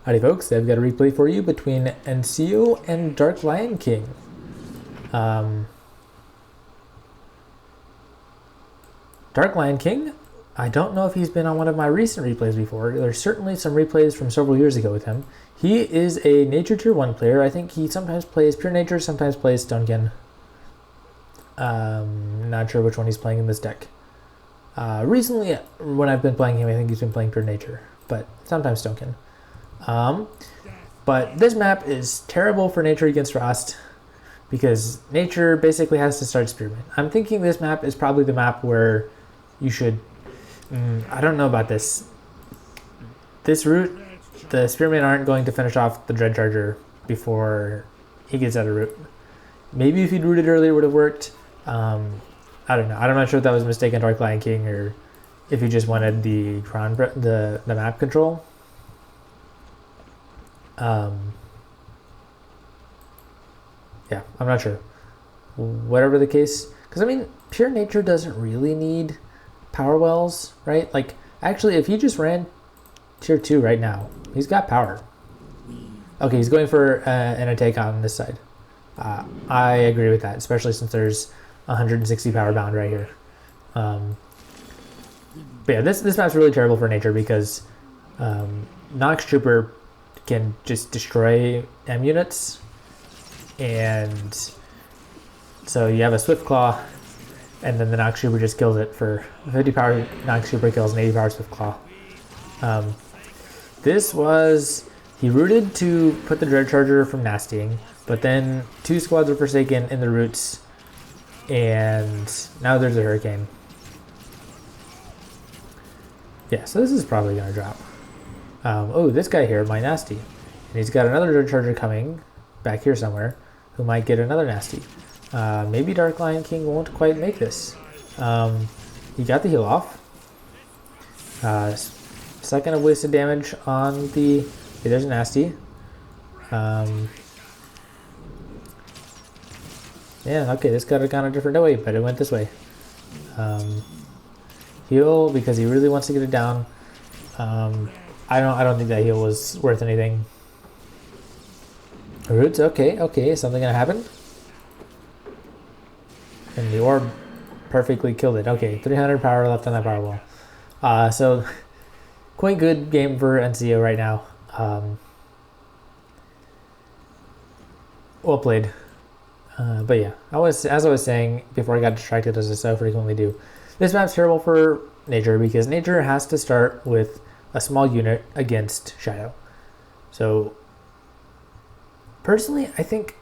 Howdy folks, I've got a replay for you between En1syo and Darklionking. Darklionking, I don't know if he's been on one of my recent replays before. There's certainly some replays from several years ago with him. He is a nature tier 1 player. I think he sometimes plays pure nature, sometimes plays Stonekin. Not sure which one he's playing in this deck. Recently, when I've been playing him, I think he's been playing pure nature, but sometimes Stonekin. But this map is terrible for nature against Frost because nature basically has to start Spearman. I'm thinking this map is probably the map where you should, I don't know about this. This route, the Spearmen aren't going to finish off the Dread Charger before he gets out of route. Maybe if he'd rooted earlier it would have worked. I don't know. I'm not sure if that was a mistake on Darklionking or if he just wanted the map control. Yeah, I'm not sure. Whatever the case, because I mean, pure nature doesn't really need power wells, right? Like, actually, if he just ran tier 2 right now, he's got power. Okay, he's going for an attack on this side. I agree with that, especially since there's 160 power bound right here. But yeah, this map's really terrible for nature because Nox Trooper can just destroy M units, and so you have a Swift Claw, and then the Nox Trooper just kills it for 50 power. Nox Trooper kills an 80 power Swift Claw. He rooted to put the Dread Charger from nastying, but then 2 squads were forsaken in the roots, and now there's a Hurricane. Yeah, so this is probably gonna drop. Oh, this guy here, my nasty. And he's got another Dread Charger coming back here somewhere who might get another nasty. Maybe Darklionking won't quite make this. He got the heal off. Second of wasted damage on the... Okay, there's a nasty. Yeah, okay, this could have gone a different way, but it went this way. Heal because he really wants to get it down. I don't think that heal was worth anything. Roots, okay, something gonna happen. And the orb perfectly killed it. Okay, 300 power left on that power wall. So quite good game for En1syo right now. Well played. But yeah, as I was saying before I got distracted, as I so frequently do, this map's terrible for nature because nature has to start with a small unit against Shadow. So personally, I don't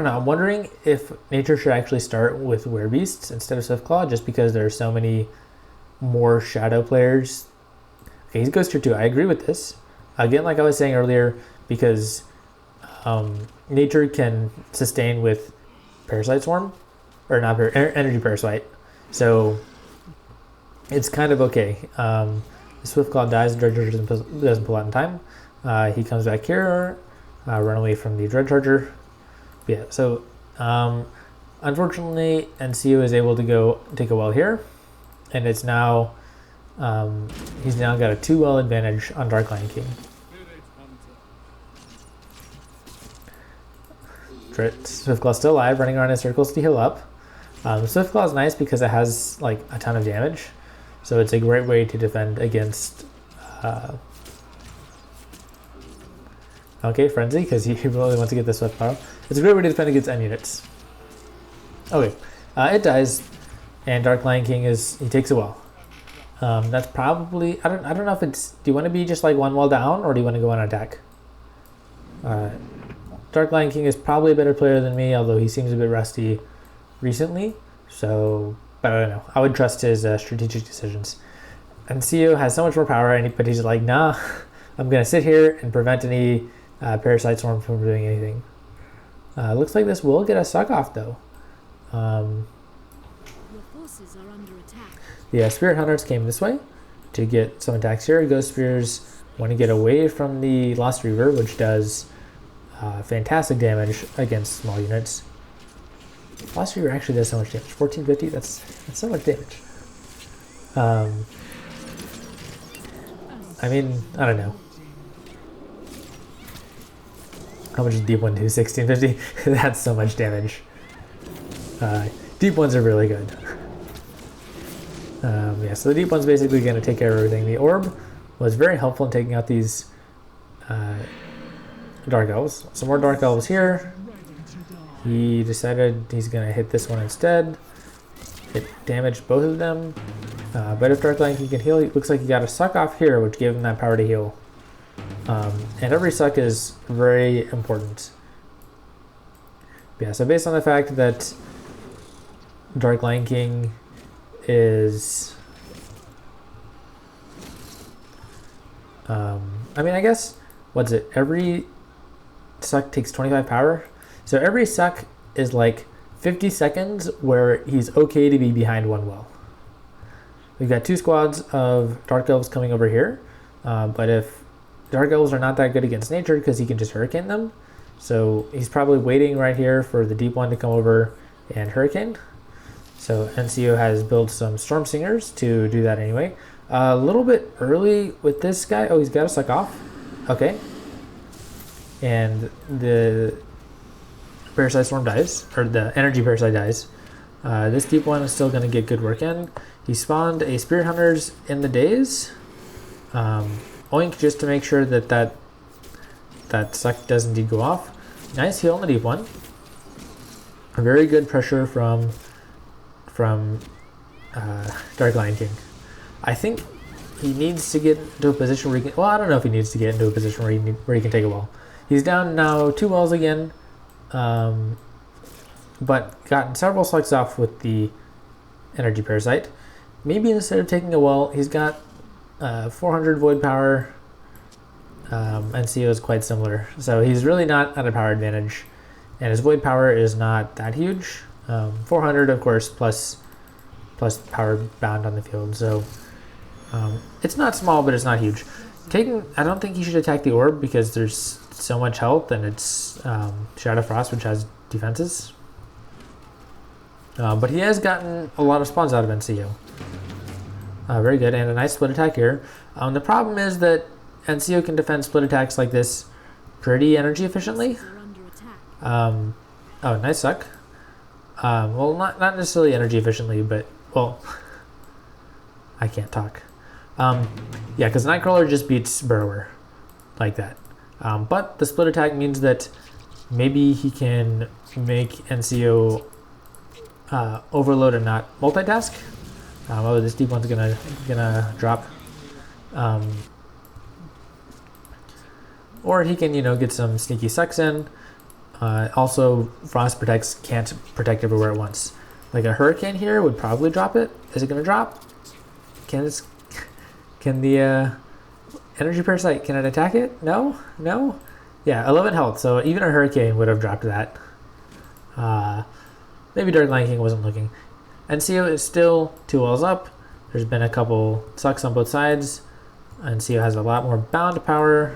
know, I'm wondering if nature should actually start with Werebeasts instead of Swiftclaw, just because there are so many more Shadow players. Okay, he goes tier 2. I agree with this. Again, like I was saying earlier, because nature can sustain with Parasite Swarm, or not Energy Parasite. So it's kind of okay. The Swiftclaw dies, the Dread Charger doesn't pull out in time. He comes back here, run away from the Dread Charger. Yeah, so unfortunately, En1syo is able to go take a well here, and it's now he's now got a 2 well advantage on Darklionking. Swiftclaw's still alive, running around in circles to heal up. Swiftclaw is nice because it has like a ton of damage, so it's a great way to defend against. Okay, Frenzy, because he really wants to get the Swiftclaw. It's a great way to defend against M units. Okay, it dies, and Darklionking he takes a well. That's probably I don't know if it's. Do you want to be just like 1 well down, or do you want to go on attack? Darklionking is probably a better player than me, although he seems a bit rusty recently. So, but I don't know. I would trust his strategic decisions. En1syo has so much more power, but he's like, nah, I'm gonna sit here and prevent any Parasite Swarm from doing anything. Looks like this will get a suck off though. Your forces are under attack. The Spirit Hunters came this way to get some attacks here. Ghost Spears want to get away from the Lost Reaver, which does fantastic damage against small units. Lost Reaver actually does so much damage. 1450, that's so much damage. I mean, I don't know. How much does deep one do? 1650? That's so much damage. Deep ones are really good. Yeah, so the deep one's basically going to take care of everything. The orb was very helpful in taking out these dark elves. Some more dark elves here. He decided he's going to hit this one instead. It damaged both of them. But if Darklionking can heal, it looks like he got a suck off here, which gave him that power to heal. And every suck is very important. Yeah, so based on the fact that Darklionking is... I mean, I guess, what's it? Every suck takes 25 power. So every suck is like 50 seconds where he's okay to be behind one well. We've got 2 squads of Dark Elves coming over here. But if Dark Elves are not that good against nature because he can just hurricane them. So he's probably waiting right here for the deep one to come over and hurricane. So En1syo has built some Storm Singers to do that anyway. A little bit early with this guy. Oh, he's got to suck off. Okay. And the Parasite Storm dies, or the Energy Parasite dies. This deep one is still going to get good work in. He spawned a Spirit Hunters in the days. Oink, just to make sure that that suck does indeed go off. Nice heal on the deep one. Very good pressure from Darklionking. I think he needs to get into a position where he can... Well, I don't know if he needs to get into a position where he can take a well. He's down now 2 wells again, but gotten several sucks off with the Energy Parasite. Maybe instead of taking a well, he's got 400 void power. En1syo is quite similar, so he's really not at a power advantage, and his void power is not that huge. 400, of course, plus power bound on the field, so it's not small, but it's not huge. I don't think he should attack the orb because there's so much health, and it's Shadow Frost, which has defenses. But he has gotten a lot of spawns out of En1syo. Very good, and a nice split attack here. The problem is that En1syo can defend split attacks like this pretty energy efficiently. Oh, nice suck. Well, not necessarily energy efficiently, but, well, I can't talk. Yeah, because Nightcrawler just beats Burrower like that. But the split attack means that maybe he can make En1syo overload and not multitask. Oh, this deep one's gonna drop. Or he can, get some sneaky sucks in. Also, Frost Protects can't protect everywhere at once. Like a Hurricane here would probably drop it. Is it gonna drop? Can the Energy Parasite, can it attack it? No? No? Yeah, 11 health, so even a Hurricane would have dropped that. Maybe Darklionking wasn't looking. En1syo is still 2 wells up. There's been a couple sucks on both sides. En1syo has a lot more bound power.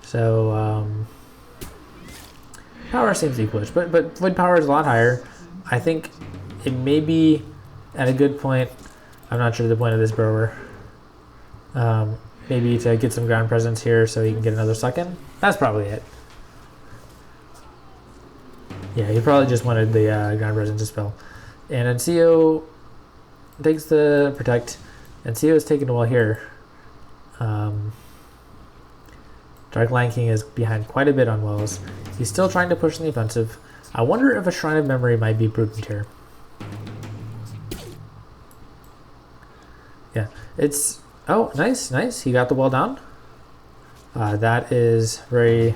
So, power seems equalish, but void power is a lot higher. I think it may be at a good point. I'm not sure the point of this Burrower. Maybe to get some ground presence here so he can get another suck in. That's probably it. Yeah, he probably just wanted the ground presence to spell. And En1syo takes the protect. En1syo is taking a well here. Darklionking is behind quite a bit on wells. He's still trying to push in the offensive. I wonder if a Shrine of Memory might be prudent here. Yeah, it's... Oh, nice, nice. He got the well down. That is very,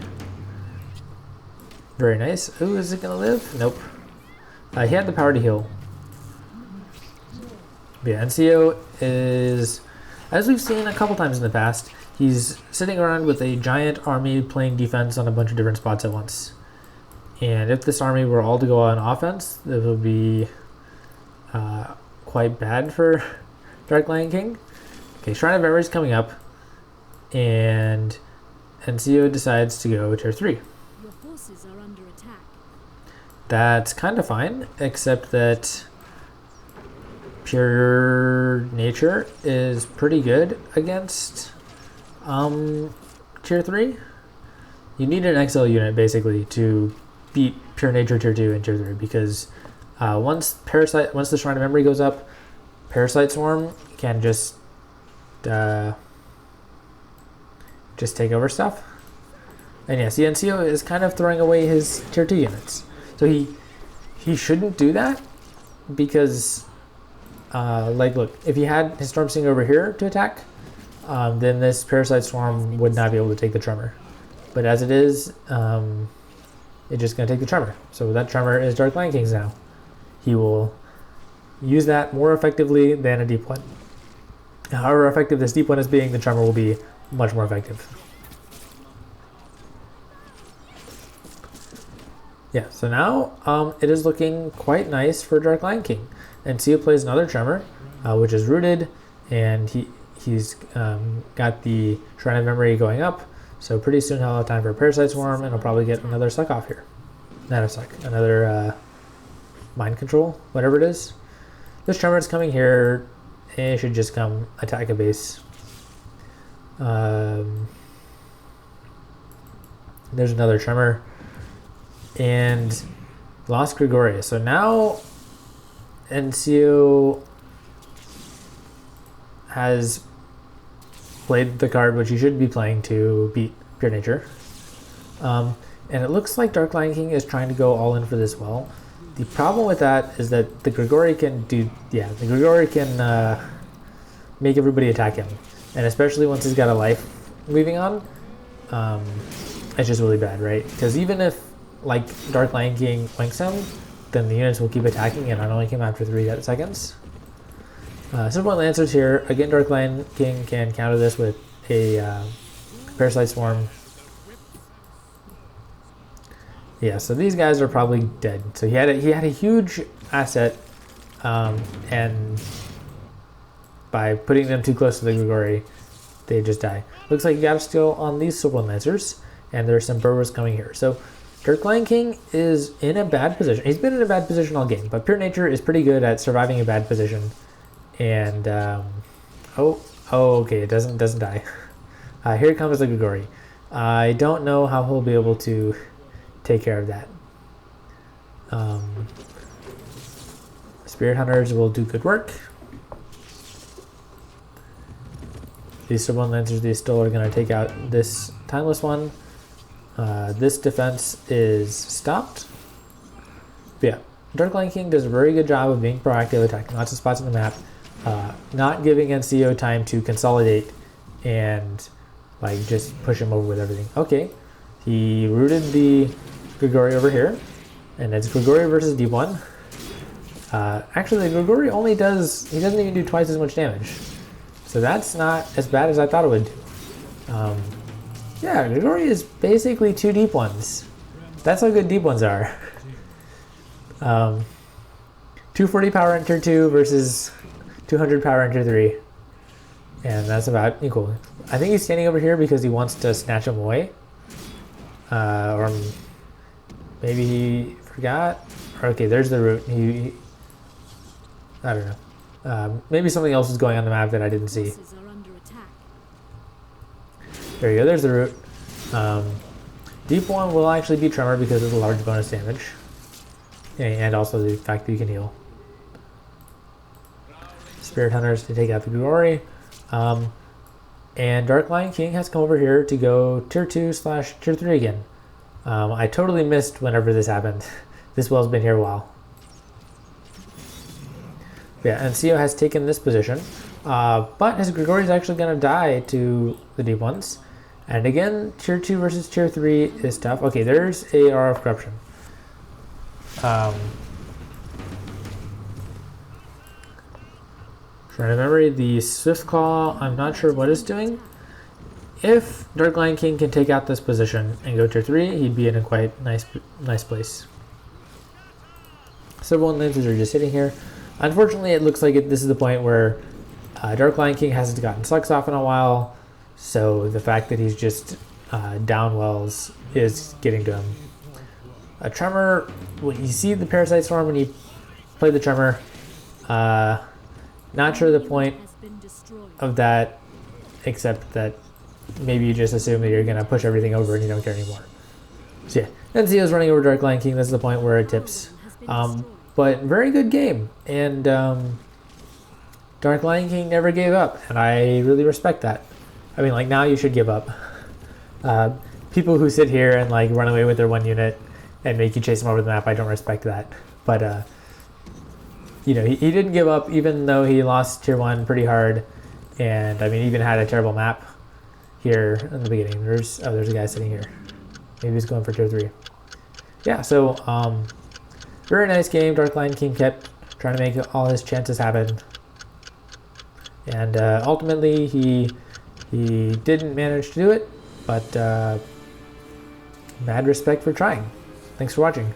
very nice. Ooh, is it going to live? Nope. He had the power to heal. But yeah, En1syo is, as we've seen a couple times in the past, he's sitting around with a giant army playing defense on a bunch of different spots at once. And if this army were all to go on offense, it would be quite bad for Darklionking. Okay, Shrine of Memory is coming up, and En1syo decides to go tier 3. Your forces are under attack. That's kind of fine, except that pure nature is pretty good against tier 3. you need an XL unit basically to beat Pure Nature Tier 2 and Tier 3 because once the Shrine of Memory goes up, Parasite Swarm can just take over stuff. And yes, the En1syo is kind of throwing away his Tier 2 units. So he shouldn't do that because, like, look, if he had his Storm Singer over here to attack, then this Parasite Swarm would not be able to take the Tremor. But as it is, it's just going to take the Tremor. So that Tremor is Darklionking's now. He will use that more effectively than a deep one. However effective this deep one is being, the Tremor will be much more effective. Yeah, so now it is looking quite nice for Darklionking. En1syo plays another Tremor, which is rooted, and he's got the Shrine of Memory going up, so pretty soon he'll have time for a Parasite Swarm, and he'll probably get another Suck off here. Not a Suck, another Mind Control, whatever it is. This Tremor is coming here, and it should just come attack a base. There's another Tremor. And lost Gregoria. So now En1syo has played the card which he should be playing to beat Pure Nature. And it looks like Darklionking is trying to go all in for this well. The problem with that is that the Gregory can make everybody attack him. And especially once he's got a life leaving on, it's just really bad, right? Because even if like Darklionking winks him, then the units will keep attacking and unlink him after 3 seconds. Simple Lancers here. Again, Darklionking can counter this with a Parasite Swarm. Yeah, so these guys are probably dead. So he had a huge asset, and by putting them too close to the Gregory, they just die. Looks like you got a steal on these Silver Lancers, and there's some Burrows coming here. So Darklionking is in a bad position. He's been in a bad position all game, but Pure Nature is pretty good at surviving a bad position. And okay, it doesn't die. Here comes the Gregory. I don't know how he'll be able to take care of that. Spirit Hunters will do good work. These Silver Lancers, they still are going to take out this Timeless one. This defense is stopped. But yeah, Darklionking does a very good job of being proactive, attacking lots of spots on the map, not giving En1syo time to consolidate and like just push him over with everything. Okay, he rooted the Gregory over here, and it's Gregory versus Deep One. Actually, the Gregory he doesn't even do twice as much damage, so that's not as bad as I thought it would do. Yeah, Gregory is basically 2 Deep Ones. That's how good Deep Ones are. 240 power in Tier 2 versus 200 power in Tier 3. And that's about equal. I think he's standing over here because he wants to snatch him away. Or maybe he forgot. Okay, there's the route. I don't know. Maybe something else is going on the map that I didn't see. There you go, there's the route. Deep One will actually be Tremor because of the large bonus damage. And also the fact that you can heal. Spirit Hunters to take out the Gregory. And Darklionking has come over here to go Tier 2/Tier 3 again. I totally missed whenever this happened. This well's been here a while. Yeah, En1syo has taken this position. But his Gregory is actually going to die to the Deep Ones. And again, Tier 2 versus Tier 3 is tough. Okay, there's a Aura of Corruption. Trying to remember the Swift Claw, I'm not sure what it's doing. If Darklionking can take out this position and go Tier 3, he'd be in a quite nice place. Silver Lancers are just sitting here. Unfortunately, it looks like this is the point where Darklionking hasn't gotten Sucks off in a while, so the fact that he's just down wells is getting to him. A Tremor, when you see the Parasite Swarm when you play the Tremor, not sure the point of that, except that maybe you just assume that you're going to push everything over and you don't care anymore. So yeah, En1syo is running over Darklionking. This is the point where it tips. But very good game, and Darklionking never gave up, and I really respect that. I mean, like, now you should give up. People who sit here and like run away with their one unit and make you chase them over the map, I don't respect that. But you know, he didn't give up, even though he lost tier 1 pretty hard, and I mean, even had a terrible map here in the beginning. There's a guy sitting here. Maybe he's going for tier 3. Yeah, so very nice game. Darklionking kept trying to make all his chances happen, and ultimately he didn't manage to do it, but mad respect for trying. Thanks for watching.